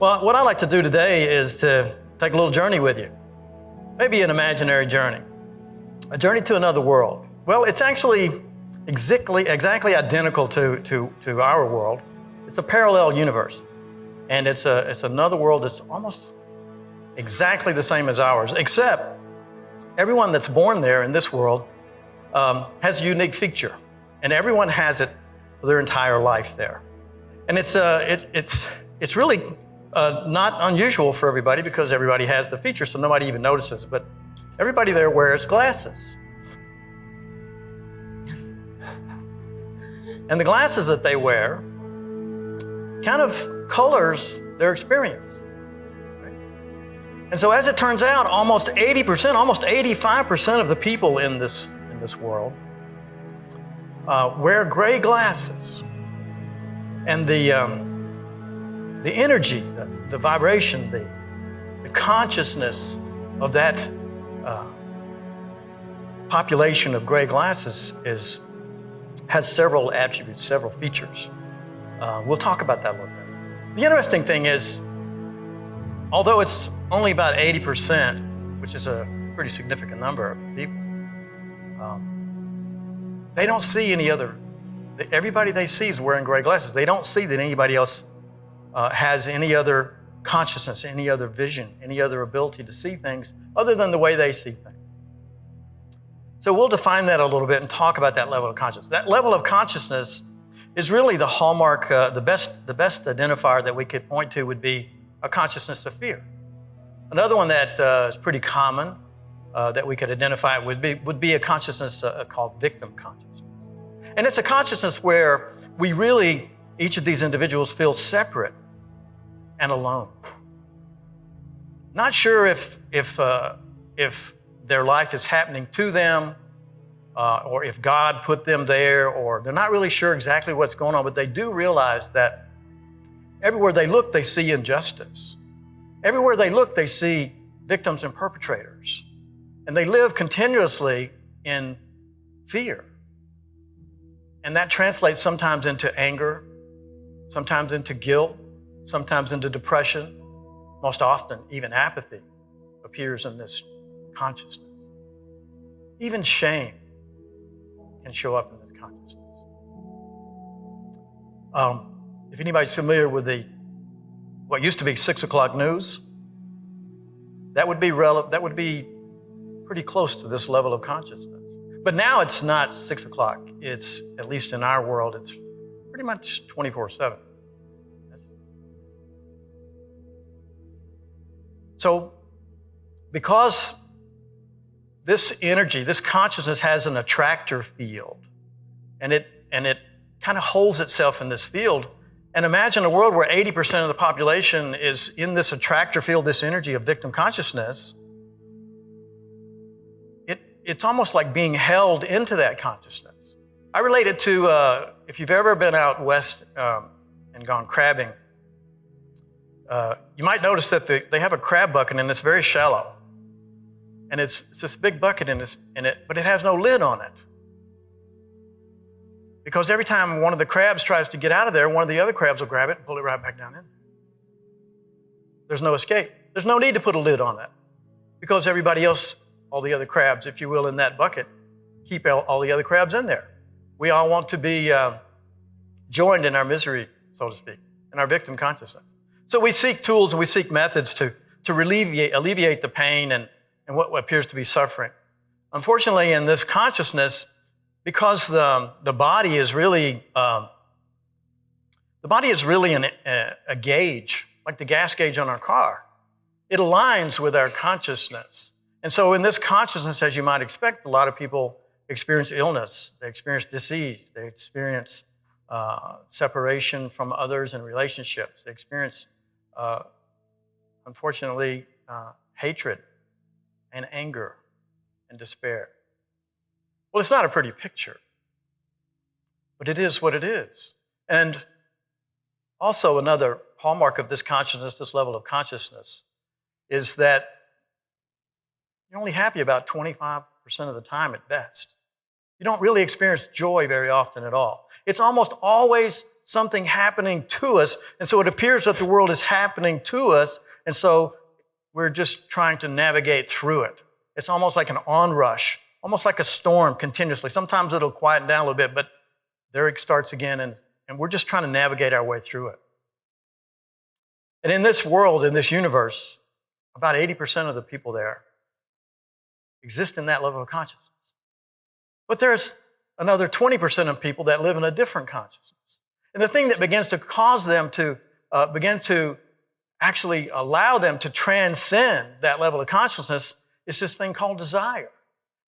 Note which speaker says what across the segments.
Speaker 1: Well, what I like to do today is to take a little journey with you. Maybe an imaginary journey. A journey to another world. Well, it's actually exactly identical to our world. It's a parallel universe. And it's another world that's almost exactly the same as ours, except everyone that's born there in this world has a unique feature. And everyone has it for their entire life there. And it's really not unusual for everybody because everybody has the feature, so nobody even notices. But everybody there wears glasses. And the glasses that they wear kind of colors their experience. Right? And so as it turns out, almost 80%, almost 85% of the people in this world wear gray glasses. And the energy, the vibration, the consciousness of that population of gray glasses has several attributes, several features. We'll talk about that a little bit. The interesting thing is, although it's only about 80%, which is a pretty significant number of people, they don't see any other. Everybody they see is wearing gray glasses. They don't see that anybody else has any other consciousness, any other vision, any other ability to see things other than the way they see things. So we'll define that a little bit and talk about that level of consciousness. That level of consciousness is really the hallmark, the best identifier that we could point to would be a consciousness of fear. Another one that is pretty common that we could identify would be a consciousness called victim consciousness. And it's a consciousness where we really, each of these individuals feel separate and alone. Not sure if their life is happening to them, or if God put them there, or they're not really sure exactly what's going on, but they do realize that everywhere they look, they see injustice. Everywhere they look, they see victims and perpetrators. And they live continuously in fear. And that translates sometimes into anger, sometimes into guilt, sometimes into depression. Most often, even apathy appears in this consciousness. Even shame can show up in this consciousness. If anybody's familiar with what used to be 6 o'clock news, that would be pretty close to this level of consciousness. But now it's not 6 o'clock. It's, at least in our world, it's pretty much 24/7. So, because this energy, this consciousness has an attractor field, and it kind of holds itself in this field. And imagine a world where 80% of the population is in this attractor field, this energy of victim consciousness. It's almost like being held into that consciousness. I relate it to, if you've ever been out west and gone crabbing, you might notice that they have a crab bucket and it's very shallow. And it's this big bucket in it, but it has no lid on it. Because every time one of the crabs tries to get out of there, one of the other crabs will grab it and pull it right back down in. There's no escape. There's no need to put a lid on that. Because everybody else, all the other crabs, if you will, in that bucket, keep all the other crabs in there. We all want to be joined in our misery, so to speak, in our victim consciousness. So we seek tools and we seek methods to alleviate the pain and what appears to be suffering. Unfortunately, in this consciousness, because the body is really a gauge, like the gas gauge on our car. It aligns with our consciousness. And so in this consciousness, as you might expect, a lot of people experience illness, they experience disease, they experience separation from others and relationships, they experience, unfortunately, hatred and anger and despair. Well, it's not a pretty picture, but it is what it is. And also another hallmark of this consciousness, this level of consciousness, is that you're only happy about 25% of the time at best. You don't really experience joy very often at all. It's almost always something happening to us. And so it appears that the world is happening to us. And so we're just trying to navigate through it. It's almost like an onrush, almost like a storm continuously. Sometimes it'll quieten down a little bit, but there it starts again. And we're just trying to navigate our way through it. And in this world, in this universe, about 80% of the people there exist in that level of consciousness. But there's another 20% of people that live in a different consciousness. And the thing that begins to cause them to begin to actually allow them to transcend that level of consciousness is this thing called desire.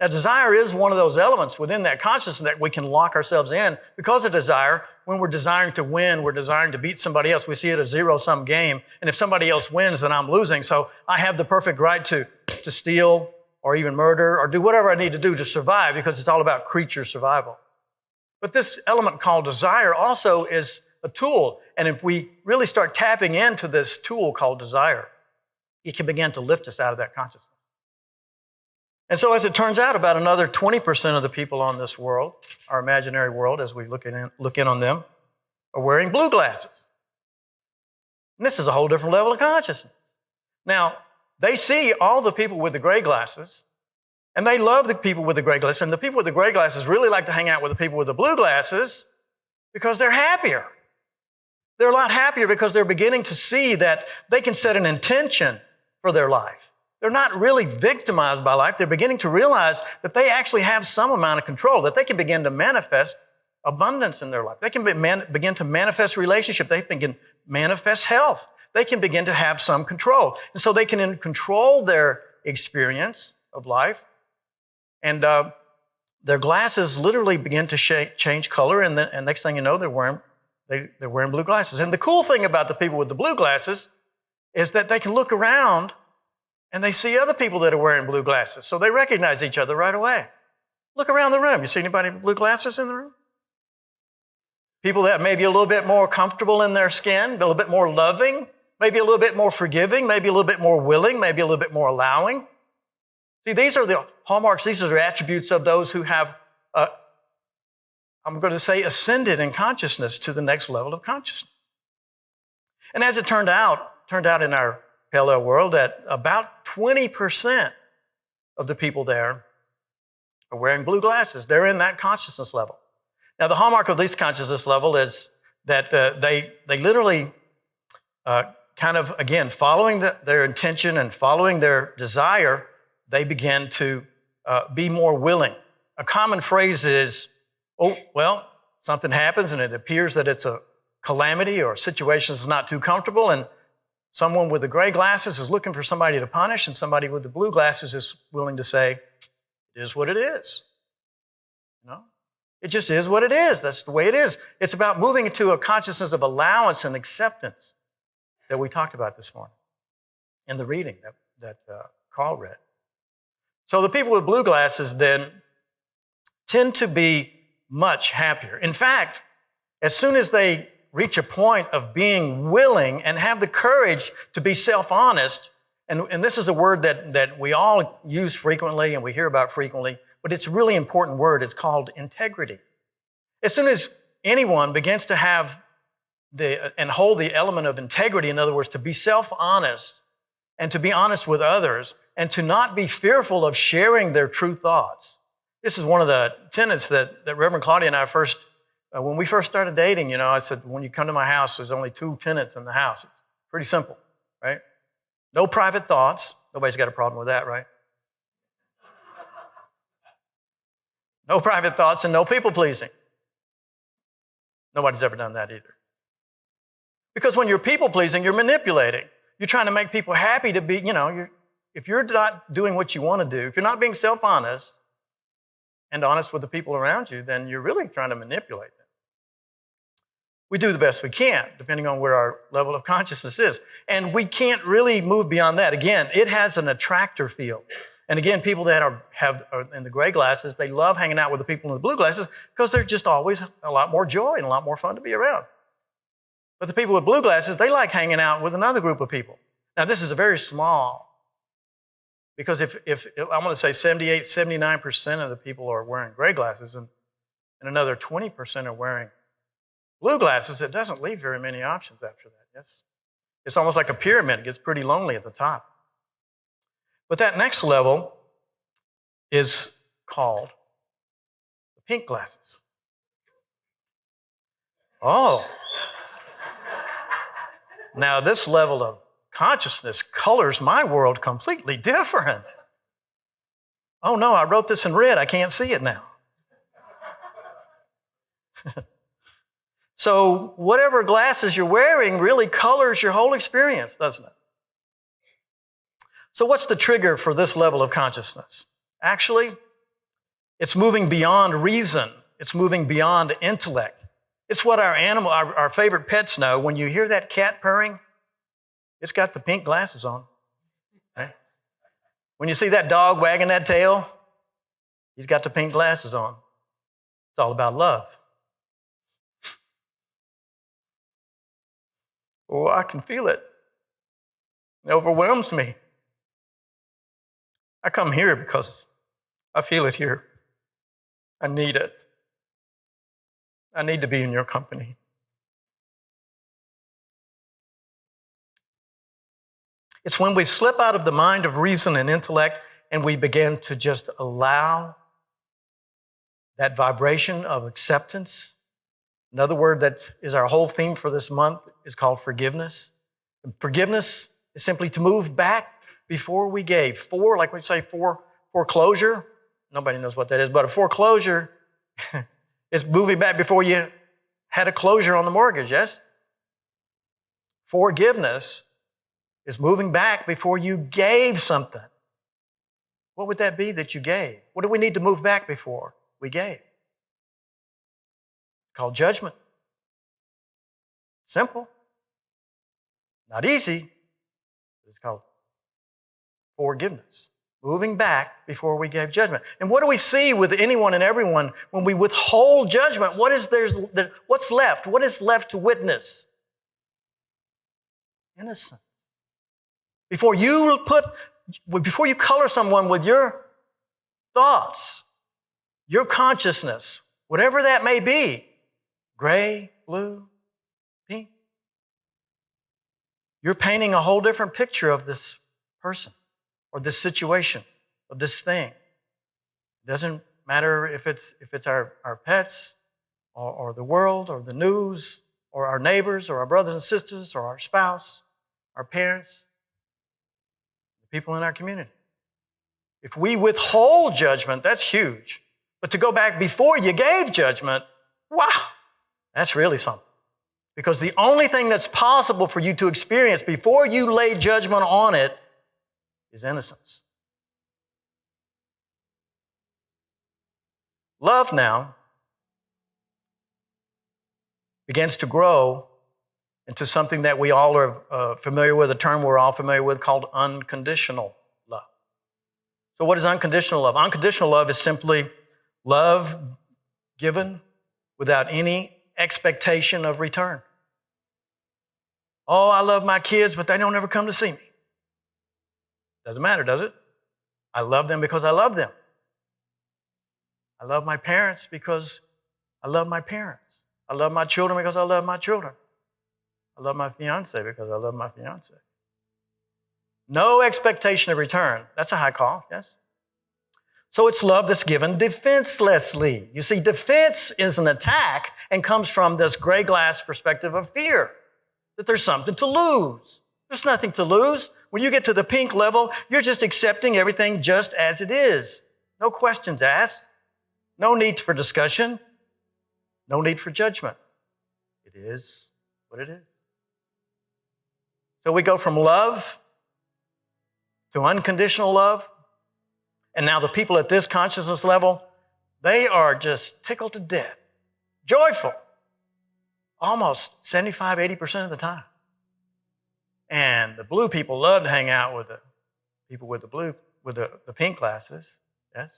Speaker 1: Now, desire is one of those elements within that consciousness that we can lock ourselves in. Because of desire, when we're desiring to win, we're desiring to beat somebody else. We see it as a zero-sum game. And if somebody else wins, then I'm losing. So I have the perfect right to steal or even murder or do whatever I need to do to survive, because it's all about creature survival. But this element called desire also is a tool. And if we really start tapping into this tool called desire, it can begin to lift us out of that consciousness. And so as it turns out, about another 20% of the people on this world, our imaginary world, as we look in on them, are wearing blue glasses. And this is a whole different level of consciousness. Now, they see all the people with the gray glasses, and they love the people with the gray glasses. And the people with the gray glasses really like to hang out with the people with the blue glasses because they're happier. They're a lot happier because they're beginning to see that they can set an intention for their life. They're not really victimized by life. They're beginning to realize that they actually have some amount of control, that they can begin to manifest abundance in their life. They can begin to manifest relationship. They can manifest health. They can begin to have some control. And so they can control their experience of life. And their glasses literally begin to change color. And next thing you know, they're wearing blue glasses. And the cool thing about the people with the blue glasses is that they can look around and they see other people that are wearing blue glasses. So they recognize each other right away. Look around the room. You see anybody with blue glasses in the room? People that may be a little bit more comfortable in their skin, a little bit more loving, maybe a little bit more forgiving, maybe a little bit more willing, maybe a little bit more allowing. See, these are the hallmarks, these are the attributes of those who have, I'm going to say, ascended in consciousness to the next level of consciousness. And as it turned out in our parallel world that about 20% of the people there are wearing blue glasses. They're in that consciousness level. Now, the hallmark of this consciousness level is that they literally kind of, again, following their intention and following their desire, they begin to be more willing. A common phrase is, oh, well, something happens and it appears that it's a calamity or a situation that's not too comfortable, and someone with the gray glasses is looking for somebody to punish, and somebody with the blue glasses is willing to say, it is what it is. You know? It just is what it is. That's the way it is. It's about moving into a consciousness of allowance and acceptance that we talked about this morning in the reading that Carl read. So the people with blue glasses then tend to be much happier. In fact, as soon as they reach a point of being willing and have the courage to be self-honest, and this is a word that we all use frequently and we hear about frequently, but it's a really important word. It's called integrity. As soon as anyone begins to have and hold the element of integrity, in other words, to be self-honest and to be honest with others and to not be fearful of sharing their true thoughts. This is one of the tenets that Reverend Claudia and I when we first started dating, you know, I said, when you come to my house, there's only 2 tenets in the house. It's pretty simple, right? No private thoughts. Nobody's got a problem with that, right? No private thoughts and no people pleasing. Nobody's ever done that either. Because when you're people pleasing, you're manipulating. You're trying to make people happy to be, if you're not doing what you want to do, if you're not being self-honest and honest with the people around you, then you're really trying to manipulate them. We do the best we can, depending on where our level of consciousness is. And we can't really move beyond that. Again, it has an attractor field. And again, people that are in the gray glasses, they love hanging out with the people in the blue glasses because there's just always a lot more joy and a lot more fun to be around. But the people with blue glasses, they like hanging out with another group of people. Now, this is a very small, because if I'm going to say 78, 79% of the people are wearing gray glasses and another 20% are wearing Blue glasses, it doesn't leave very many options after that. Yes. It's almost like a pyramid. It gets pretty lonely at the top. But that next level is called the pink glasses. Oh. Now, this level of consciousness colors my world completely different. Oh no, I wrote this in red. I can't see it now. So whatever glasses you're wearing really colors your whole experience, doesn't it? So what's the trigger for this level of consciousness? Actually, it's moving beyond reason. It's moving beyond intellect. It's what our favorite pets know. When you hear that cat purring, it's got the pink glasses on. Right? When you see that dog wagging that tail, he's got the pink glasses on. It's all about love. Oh, I can feel it. It overwhelms me. I come here because I feel it here. I need it. I need to be in your company. It's when we slip out of the mind of reason and intellect and we begin to just allow that vibration of acceptance. Another word that is our whole theme for this month is called forgiveness. And forgiveness is simply to move back before we gave. Like we say, foreclosure. Nobody knows what that is, but a foreclosure is moving back before you had a closure on the mortgage, yes? Forgiveness is moving back before you gave something. What would that be that you gave? What do we need to move back before we gave? It's called judgment. Simple. Not easy. It's called forgiveness. Moving back before we gave judgment. And what do we see with anyone and everyone when we withhold judgment? What's left? What is left to witness? Innocence. Before you color someone with your thoughts, your consciousness, whatever that may be, gray, blue, pink, you're painting a whole different picture of this person or this situation or this thing. It doesn't matter if it's our pets or the world or the news or our neighbors or our brothers and sisters or our spouse, our parents, the people in our community. If we withhold judgment, that's huge. But to go back before you gave judgment, wow, that's really something. Because the only thing that's possible for you to experience before you lay judgment on it is innocence. Love now begins to grow into something that we all are familiar with, a term we're all familiar with called unconditional love. So what is unconditional love? Unconditional love is simply love given without any expectation of return. Oh, I love my kids, but they don't ever come to see me. Doesn't matter, does it? I love them because I love them. I love my parents because I love my parents. I love my children because I love my children. I love my fiance because I love my fiance. No expectation of return. That's a high call, yes? So it's love that's given defenselessly. You see, defense is an attack and comes from this gray glass perspective of fear, that there's something to lose. There's nothing to lose. When you get to the pink level, you're just accepting everything just as it is. No questions asked. No need for discussion. No need for judgment. It is what it is. So we go from love to unconditional love. And now the people at this consciousness level, they are just tickled to death, joyful, almost 75, 80% of the time. And the blue people love to hang out with the people with the pink glasses, yes?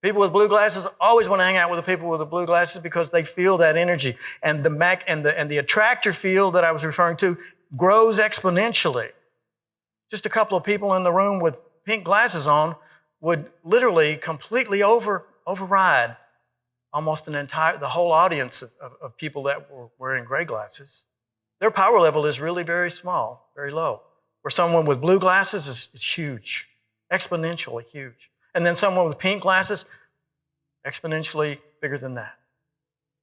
Speaker 1: People with blue glasses always want to hang out with the people with the blue glasses because they feel that energy. And the attractor field that I was referring to grows exponentially. Just a couple of people in the room with pink glasses on would literally completely override almost the whole audience of people that were wearing gray glasses, their power level is really very small, very low. Where someone with blue glasses is huge, exponentially huge. And then someone with pink glasses, exponentially bigger than that.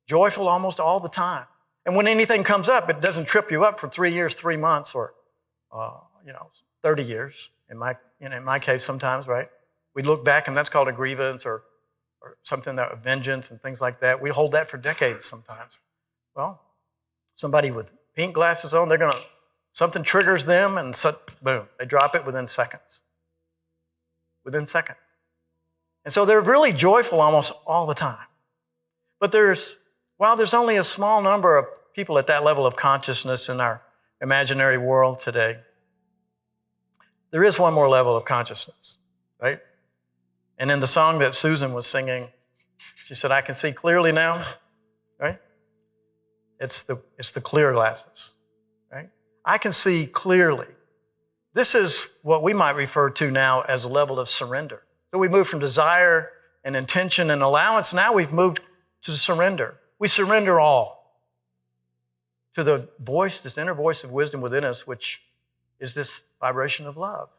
Speaker 1: Joyful almost all the time. And when anything comes up, it doesn't trip you up for 3 years, 3 months, or 30 years. In my case, sometimes, right? We look back, and that's called a grievance or something that vengeance and things like that. We hold that for decades sometimes. Well, somebody with pink glasses on, something triggers them, and boom, they drop it within seconds. Within seconds. And so they're really joyful almost all the time. But while there's only a small number of people at that level of consciousness in our imaginary world today, there is one more level of consciousness, right? And in the song that Susan was singing, she said, "I can see clearly now," right? It's the clear glasses, right? I can see clearly. This is what we might refer to now as a level of surrender. So we moved from desire and intention and allowance. Now we've moved to surrender. We surrender all to the voice, this inner voice of wisdom within us, which is this vibration of love.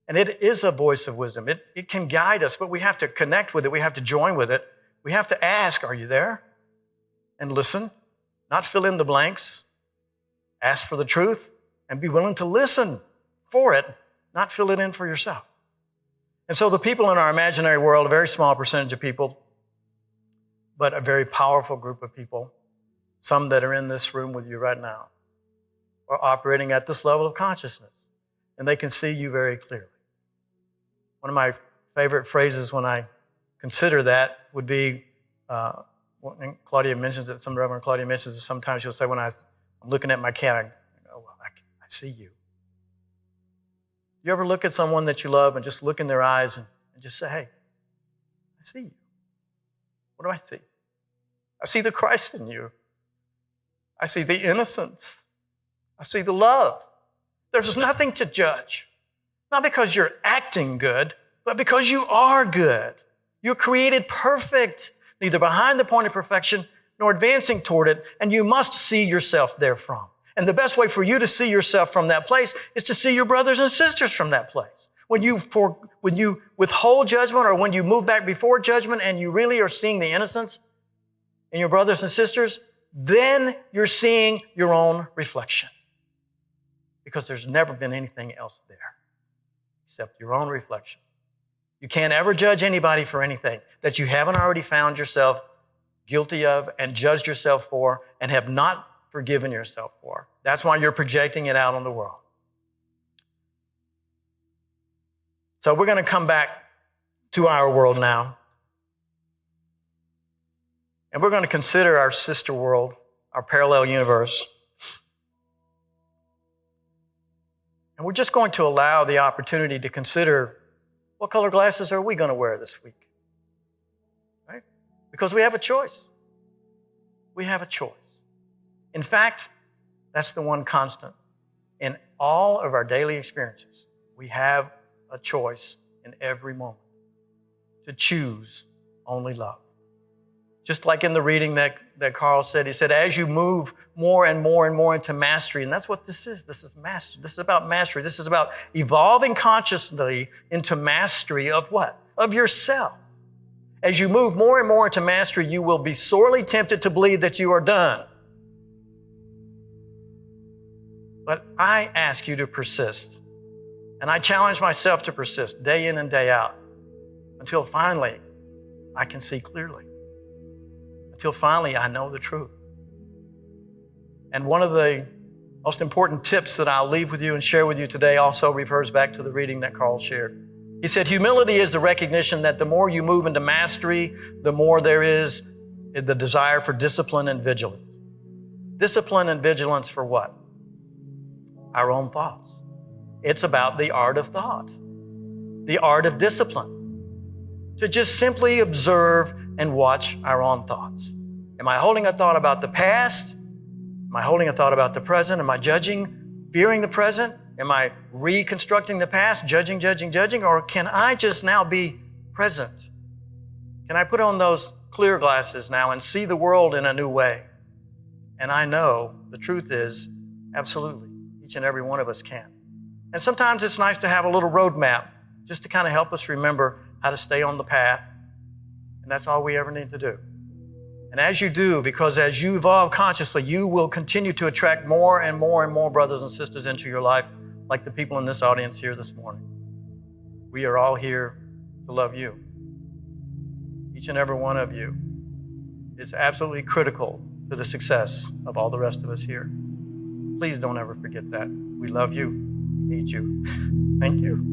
Speaker 1: And it is a voice of wisdom. It can guide us, but we have to connect with it. We have to join with it. We have to ask, are you there? And listen, not fill in the blanks. Ask for the truth and be willing to listen for it, not fill it in for yourself. And so the people in our imaginary world, a very small percentage of people, but a very powerful group of people, some that are in this room with you right now, are operating at this level of consciousness, and they can see you very clearly. One of my favorite phrases when I consider that would be, and Claudia mentions it, Reverend Claudia mentions it sometimes, she'll say, when I'm looking at my cat, I go, well, I see you. You ever look at someone that you love and just look in their eyes and just say, hey, I see you. What do I see? I see the Christ in you. I see the innocence. I see the love. There's nothing to judge. Not because you're acting good, but because you are good. You're created perfect, neither behind the point of perfection nor advancing toward it, and you must see yourself therefrom. And the best way for you to see yourself from that place is to see your brothers and sisters from that place. When you withhold judgment, or when you move back before judgment and you really are seeing the innocence in your brothers and sisters, then you're seeing your own reflection. Because there's never been anything else there except your own reflection. You can't ever judge anybody for anything that you haven't already found yourself guilty of and judged yourself for and have not forgiven yourself for. That's why you're projecting it out on the world. So we're going to come back to our world now. And we're going to consider our sister world, our parallel universe. And we're just going to allow the opportunity to consider, what color glasses are we going to wear this week? Right? Because we have a choice. We have a choice. In fact, that's the one constant. In all of our daily experiences, we have a choice in every moment to choose only love. Just like in the reading that Carl said, he said, as you move more and more and more into mastery, and that's what this is. This is mastery. This is about mastery. This is about evolving consciously into mastery of what? Of yourself. As you move more and more into mastery, you will be sorely tempted to believe that you are done. But I ask you to persist. And I challenge myself to persist day in and day out until finally I can see clearly. Until finally I know the truth. And one of the most important tips that I'll leave with you and share with you today also refers back to the reading that Carl shared. He said, humility is the recognition that the more you move into mastery, the more there is the desire for discipline and vigilance. Discipline and vigilance for what? Our own thoughts. It's about the art of thought, the art of discipline, to just simply observe and watch our own thoughts. Am I holding a thought about the past? Am I holding a thought about the present? Am I judging, fearing the present? Am I reconstructing the past, judging? Or can I just now be present? Can I put on those clear glasses now and see the world in a new way. And I know the truth is, absolutely, each and every one of us can. And sometimes it's nice to have a little roadmap just to kind of help us remember how to stay on the path. And that's all we ever need to do. And as you do, because as you evolve consciously, you will continue to attract more and more and more brothers and sisters into your life, like the people in this audience here this morning. We are all here to love you. Each and every one of you is absolutely critical to the success of all the rest of us here. Please don't ever forget that. We love you. We need you. Thank you.